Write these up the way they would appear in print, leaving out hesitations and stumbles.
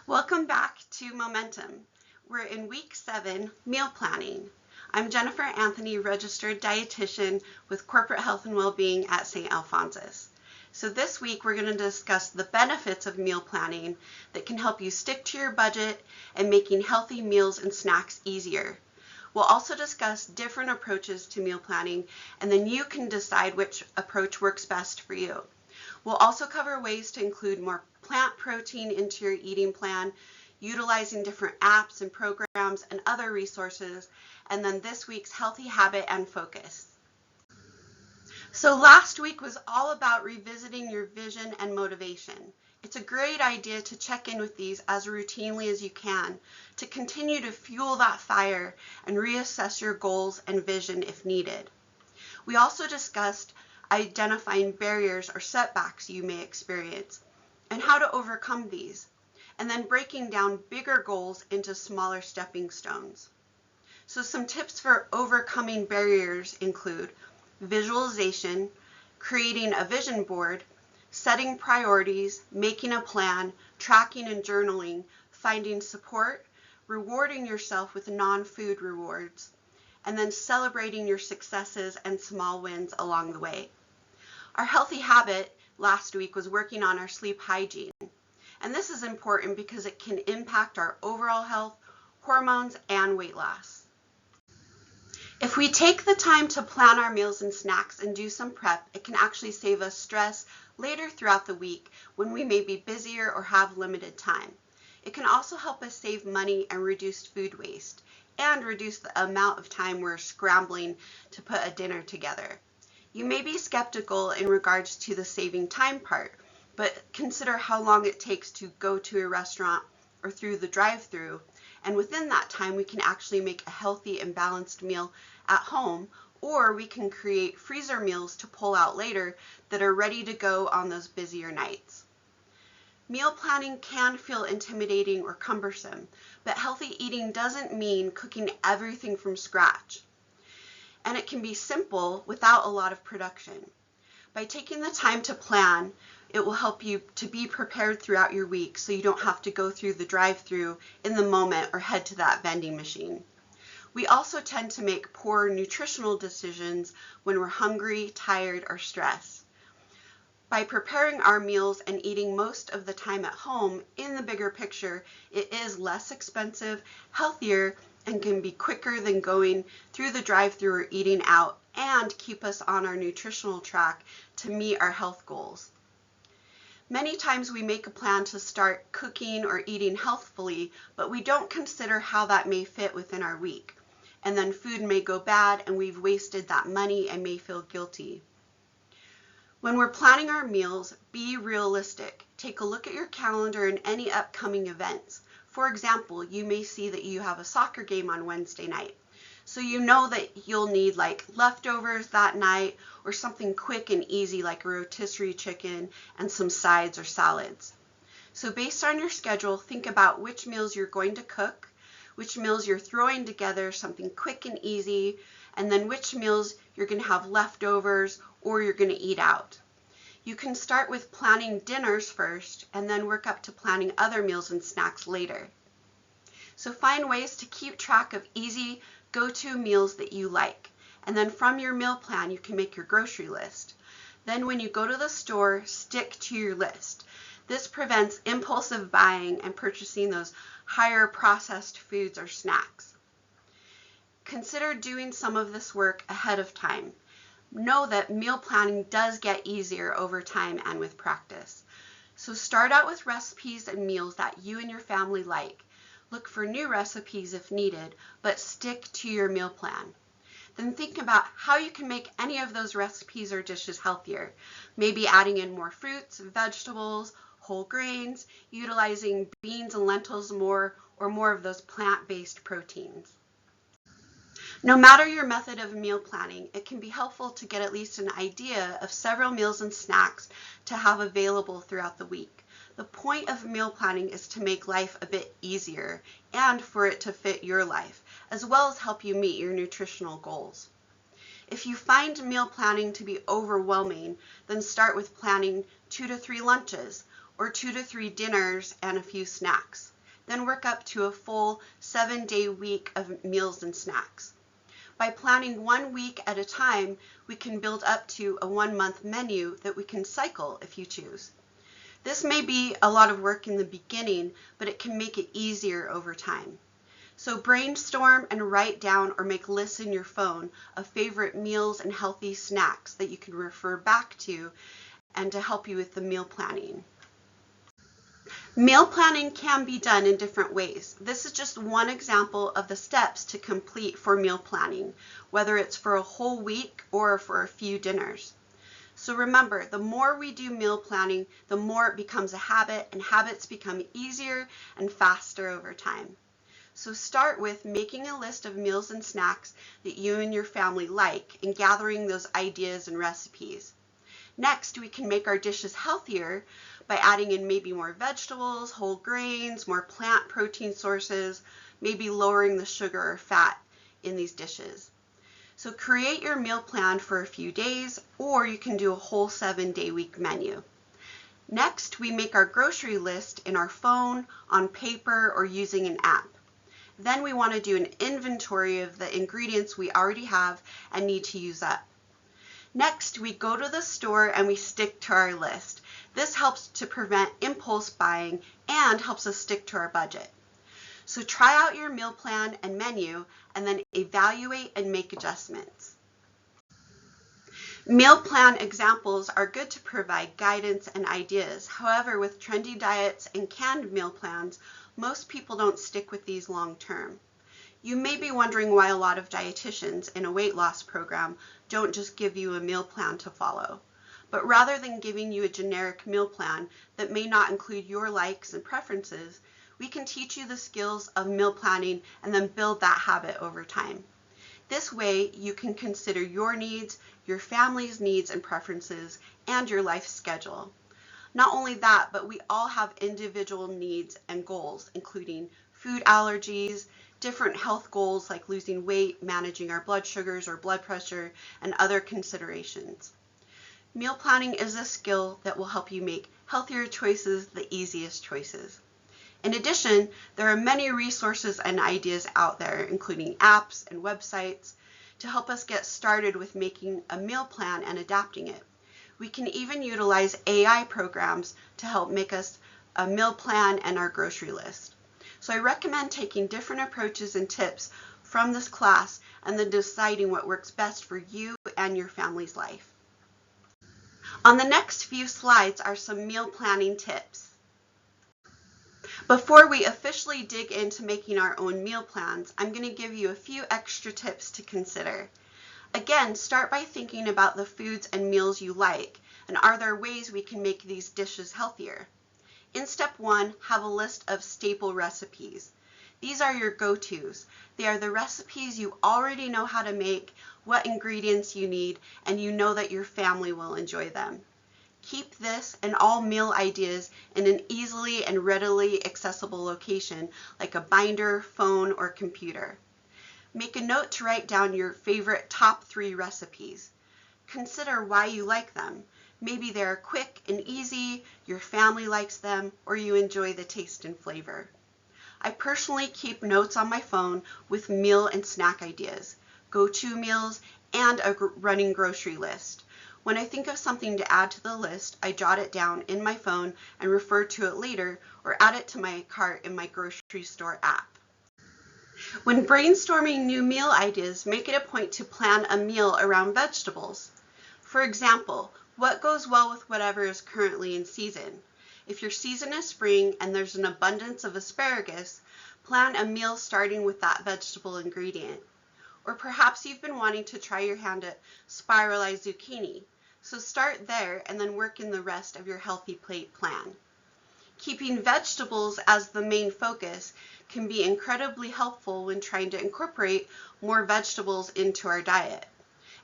Welcome back to Momentum. We're in week 7, meal planning. I'm Jennifer Anthony, registered dietitian with Corporate Health and Wellbeing at St. Alphonsus. So this week we're going to discuss the benefits of meal planning that can help you stick to your budget and making healthy meals and snacks easier. We'll also discuss different approaches to meal planning, and then you can decide which approach works best for you. We'll also cover ways to include more plant protein into your eating plan, utilizing different apps and programs and other resources, and then this week's healthy habit and focus. So last week was all about revisiting your vision and motivation. It's a great idea to check in with these as routinely as you can to continue to fuel that fire and reassess your goals and vision if needed. We also discussed identifying barriers or setbacks you may experience and how to overcome these, and then breaking down bigger goals into smaller stepping stones. So some tips for overcoming barriers include visualization, creating a vision board, setting priorities, making a plan, tracking and journaling, finding support, rewarding yourself with non-food rewards, and then celebrating your successes and small wins along the way. Our healthy habit last week was working on our sleep hygiene. And this is important because it can impact our overall health, hormones, and weight loss. If we take the time to plan our meals and snacks and do some prep, it can actually save us stress later throughout the week when we may be busier or have limited time. It can also help us save money and reduce food waste, and reduce the amount of time we're scrambling to put a dinner together. You may be skeptical in regards to the saving time part, but consider how long it takes to go to a restaurant or through the drive-thru, and within that time we can actually make a healthy and balanced meal at home, or we can create freezer meals to pull out later that are ready to go on those busier nights. Meal planning can feel intimidating or cumbersome, but healthy eating doesn't mean cooking everything from scratch. And it can be simple without a lot of production. By taking the time to plan, it will help you to be prepared throughout your week so you don't have to go through the drive-thru in the moment or head to that vending machine. We also tend to make poor nutritional decisions when we're hungry, tired, or stressed. By preparing our meals and eating most of the time at home, in the bigger picture, it is less expensive, healthier, and can be quicker than going through the drive-thru or eating out, and keep us on our nutritional track to meet our health goals. Many times we make a plan to start cooking or eating healthfully, but we don't consider how that may fit within our week. And then food may go bad and we've wasted that money and may feel guilty. When we're planning our meals, be realistic. Take a look at your calendar and any upcoming events. For example, you may see that you have a soccer game on Wednesday night. So you know that you'll need like leftovers that night or something quick and easy like a rotisserie chicken and some sides or salads. So based on your schedule, think about which meals you're going to cook, which meals you're throwing together, something quick and easy, and then which meals you're going to have leftovers or you're going to eat out. You can start with planning dinners first and then work up to planning other meals and snacks later. So find ways to keep track of easy go-to meals that you like. And then from your meal plan, you can make your grocery list. Then when you go to the store, stick to your list. This prevents impulsive buying and purchasing those higher processed foods or snacks. Consider doing some of this work ahead of time. Know that meal planning does get easier over time and with practice. So start out with recipes and meals that you and your family like. Look for new recipes if needed, but stick to your meal plan. Then think about how you can make any of those recipes or dishes healthier. Maybe adding in more fruits, vegetables, whole grains, utilizing beans and lentils more, or more of those plant-based proteins. No matter your method of meal planning, it can be helpful to get at least an idea of several meals and snacks to have available throughout the week. The point of meal planning is to make life a bit easier and for it to fit your life, as well as help you meet your nutritional goals. If you find meal planning to be overwhelming, then start with planning 2 to 3 lunches or 2 to 3 dinners and a few snacks. then work up to a full 7-day week of meals and snacks. By planning 1 week at a time, we can build up to a 1-month menu that we can cycle if you choose. This may be a lot of work in the beginning, but it can make it easier over time. So brainstorm and write down or make lists in your phone of favorite meals and healthy snacks that you can refer back to and to help you with the meal planning. Meal planning can be done in different ways. This is just one example of the steps to complete for meal planning, whether it's for a whole week or for a few dinners. So remember, the more we do meal planning, the more it becomes a habit, and habits become easier and faster over time. So start with making a list of meals and snacks that you and your family like and gathering those ideas and recipes. Next, we can make our dishes healthier by adding in maybe more vegetables, whole grains, more plant protein sources, maybe lowering the sugar or fat in these dishes. So create your meal plan for a few days, or you can do a whole 7-day week menu. Next, we make our grocery list in our phone, on paper, or using an app. Then we want to do an inventory of the ingredients we already have and need to use up. Next, we go to the store and we stick to our list. This helps to prevent impulse buying and helps us stick to our budget. So try out your meal plan and menu and then evaluate and make adjustments. Meal plan examples are good to provide guidance and ideas. However, with trendy diets and canned meal plans, most people don't stick with these long term. You may be wondering why a lot of dietitians in a weight loss program don't just give you a meal plan to follow. But rather than giving you a generic meal plan that may not include your likes and preferences, we can teach you the skills of meal planning and then build that habit over time. This way, you can consider your needs, your family's needs and preferences, and your life schedule. Not only that, but we all have individual needs and goals, including food allergies, different health goals like losing weight, managing our blood sugars or blood pressure, and other considerations. Meal planning is a skill that will help you make healthier choices the easiest choices. In addition, there are many resources and ideas out there, including apps and websites, to help us get started with making a meal plan and adapting it. We can even utilize AI programs to help make us a meal plan and our grocery list. So I recommend taking different approaches and tips from this class and then deciding what works best for you and your family's life. On the next few slides are some meal planning tips. Before we officially dig into making our own meal plans, I'm going to give you a few extra tips to consider. Again, start by thinking about the foods and meals you like, and are there ways we can make these dishes healthier? In step 1, have a list of staple recipes. These are your go-tos. They are the recipes you already know how to make, what ingredients you need, and you know that your family will enjoy them. Keep this and all meal ideas in an easily and readily accessible location like a binder, phone, or computer. Make a note to write down your favorite top 3 recipes. Consider why you like them. Maybe they're quick and easy, your family likes them, or you enjoy the taste and flavor. I personally keep notes on my phone with meal and snack ideas, go-to meals, and a running grocery list. When I think of something to add to the list, I jot it down in my phone and refer to it later or add it to my cart in my grocery store app. When brainstorming new meal ideas, make it a point to plan a meal around vegetables. For example, what goes well with whatever is currently in season? If your season is spring and there's an abundance of asparagus, plan a meal starting with that vegetable ingredient. Or perhaps you've been wanting to try your hand at spiralized zucchini. So start there and then work in the rest of your healthy plate plan. Keeping vegetables as the main focus can be incredibly helpful when trying to incorporate more vegetables into our diet.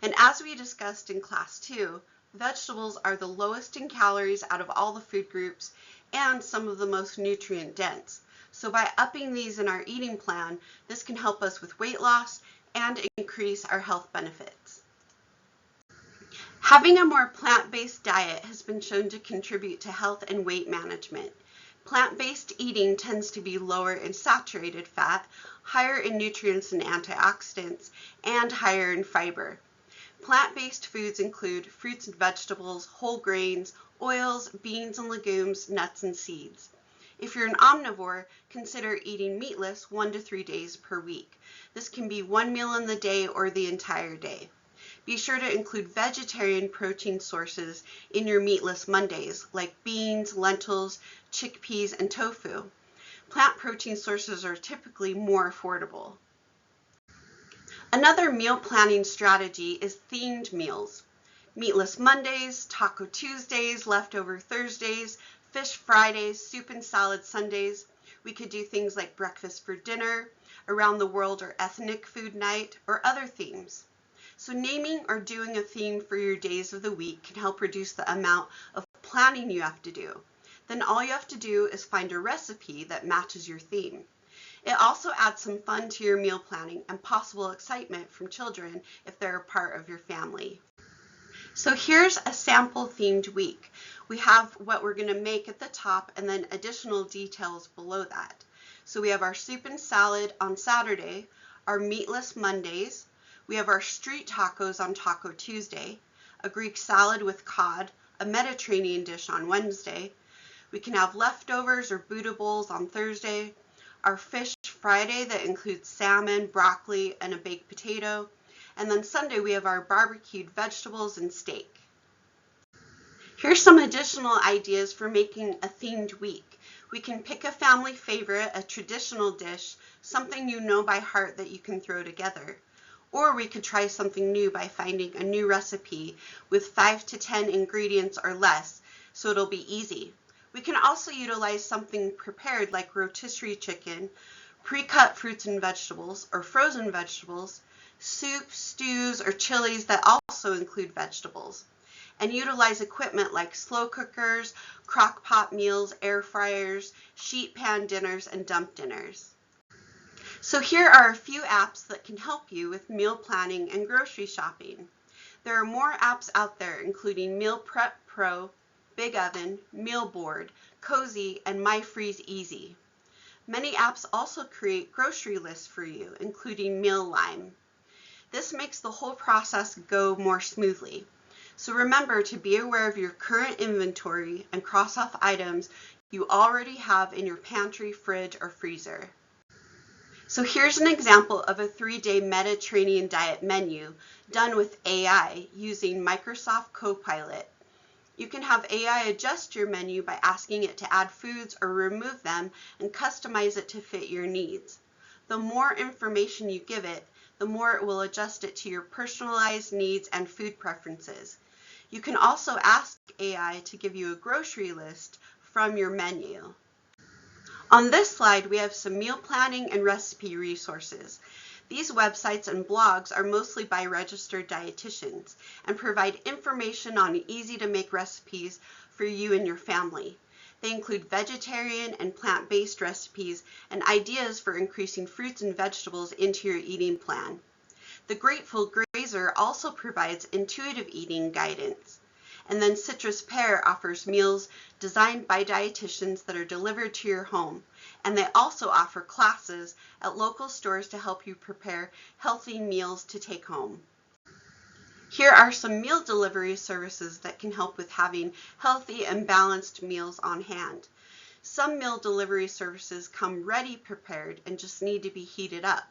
And as we discussed in class 2, vegetables are the lowest in calories out of all the food groups and some of the most nutrient dense. So by upping these in our eating plan, this can help us with weight loss and increase our health benefits. Having a more plant-based diet has been shown to contribute to health and weight management. Plant-based eating tends to be lower in saturated fat, higher in nutrients and antioxidants, and higher in fiber. Plant-based foods include fruits and vegetables, whole grains, oils, beans and legumes, nuts and seeds. If you're an omnivore, consider eating meatless 1 to 3 days per week. This can be one meal in the day or the entire day. Be sure to include vegetarian protein sources in your meatless Mondays, like beans, lentils, chickpeas, and tofu. Plant protein sources are typically more affordable. Another meal planning strategy is themed meals. Meatless Mondays, Taco Tuesdays, Leftover Thursdays, Fish Fridays, Soup and Salad Sundays. We could do things like breakfast for dinner, around the world or ethnic food night, or other themes. So naming or doing a theme for your days of the week can help reduce the amount of planning you have to do. Then all you have to do is find a recipe that matches your theme. It also adds some fun to your meal planning and possible excitement from children if they're a part of your family. So here's a sample themed week. We have what we're going to make at the top and then additional details below that. So we have our soup and salad on Saturday, our meatless Mondays, we have our street tacos on Taco Tuesday, a Greek salad with cod, a Mediterranean dish on Wednesday. We can have leftovers or Buddha bowls on Thursday, our Fish Friday that includes salmon, broccoli, and a baked potato. And then Sunday we have our barbecued vegetables and steak. Here's some additional ideas for making a themed week. We can pick a family favorite, a traditional dish, something you know by heart that you can throw together. Or we could try something new by finding a new recipe with 5 to 10 ingredients or less, so it'll be easy. We can also utilize something prepared like rotisserie chicken, pre-cut fruits and vegetables, or frozen vegetables, soup, stews, or chilies that also include vegetables, and utilize equipment like slow cookers, crock pot meals, air fryers, sheet pan dinners, and dump dinners. So here are a few apps that can help you with meal planning and grocery shopping. There are more apps out there, including Meal Prep Pro, Big Oven, Meal Board, Cozy, and MyFreeze Easy. Many apps also create grocery lists for you, including Mealime. This makes the whole process go more smoothly. So remember to be aware of your current inventory and cross off items you already have in your pantry, fridge, or freezer. So here's an example of a 3-day Mediterranean diet menu done with AI using Microsoft Copilot. You can have AI adjust your menu by asking it to add foods or remove them and customize it to fit your needs. The more information you give it, the more it will adjust it to your personalized needs and food preferences. You can also ask AI to give you a grocery list from your menu. On this slide, we have some meal planning and recipe resources. These websites and blogs are mostly by registered dietitians and provide information on easy-to-make recipes for you and your family. They include vegetarian and plant-based recipes and ideas for increasing fruits and vegetables into your eating plan. The Grateful Grazer also provides intuitive eating guidance. And then Citrus Pear offers meals designed by dietitians that are delivered to your home. And they also offer classes at local stores to help you prepare healthy meals to take home. Here are some meal delivery services that can help with having healthy and balanced meals on hand. Some meal delivery services come ready prepared and just need to be heated up,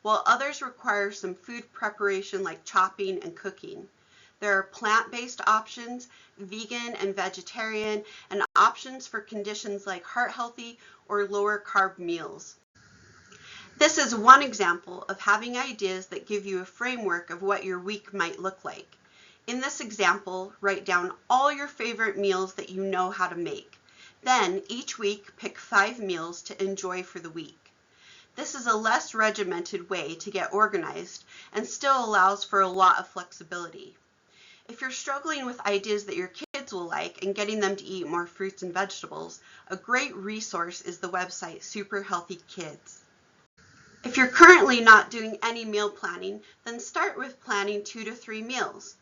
while others require some food preparation like chopping and cooking. There are plant-based options, vegan and vegetarian, and options for conditions like heart-healthy or lower-carb meals. This is one example of having ideas that give you a framework of what your week might look like. In this example, write down all your favorite meals that you know how to make. Then, each week, pick 5 meals to enjoy for the week. This is a less regimented way to get organized and still allows for a lot of flexibility. If you're struggling with ideas that your kids will like and getting them to eat more fruits and vegetables, a great resource is the website Super Healthy Kids. If you're currently not doing any meal planning, then start with planning 2 to 3 meals.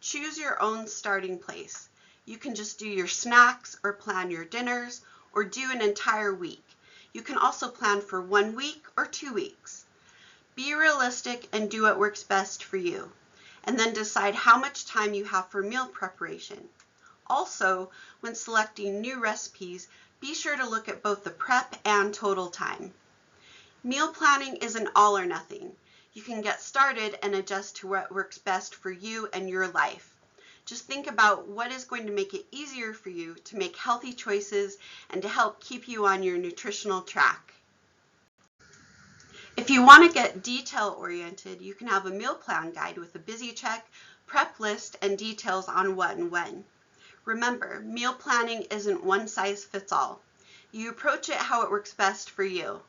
Choose your own starting place. You can just do your snacks or plan your dinners, or do an entire week. You can also plan for 1 week or 2 weeks. Be realistic and do what works best for you, and then decide how much time you have for meal preparation. Also, when selecting new recipes, be sure to look at both the prep and total time. Meal planning isn't all or nothing. You can get started and adjust to what works best for you and your life. Just think about what is going to make it easier for you to make healthy choices and to help keep you on your nutritional track. If you want to get detail-oriented, you can have a meal plan guide with a busy check, prep list, and details on what and when. Remember, meal planning isn't one size fits all. You approach it how it works best for you.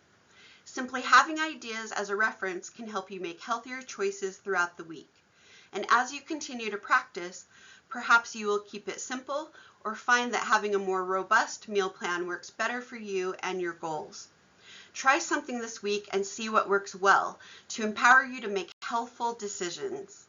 Simply having ideas as a reference can help you make healthier choices throughout the week. And as you continue to practice, perhaps you will keep it simple or find that having a more robust meal plan works better for you and your goals. Try something this week and see what works well to empower you to make healthful decisions.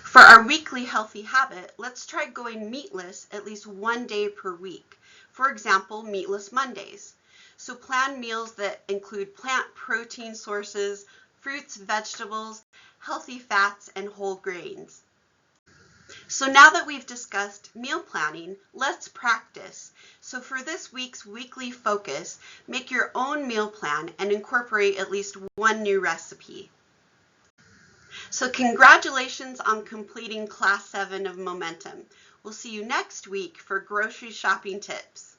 For our weekly healthy habit, let's try going meatless at least 1 day per week. For example, meatless Mondays. So plan meals that include plant protein sources, fruits, vegetables, healthy fats, and whole grains. So now that we've discussed meal planning, let's practice. So for this week's weekly focus, make your own meal plan and incorporate at least one new recipe. So congratulations on completing Class 7 of Momentum. We'll see you next week for grocery shopping tips.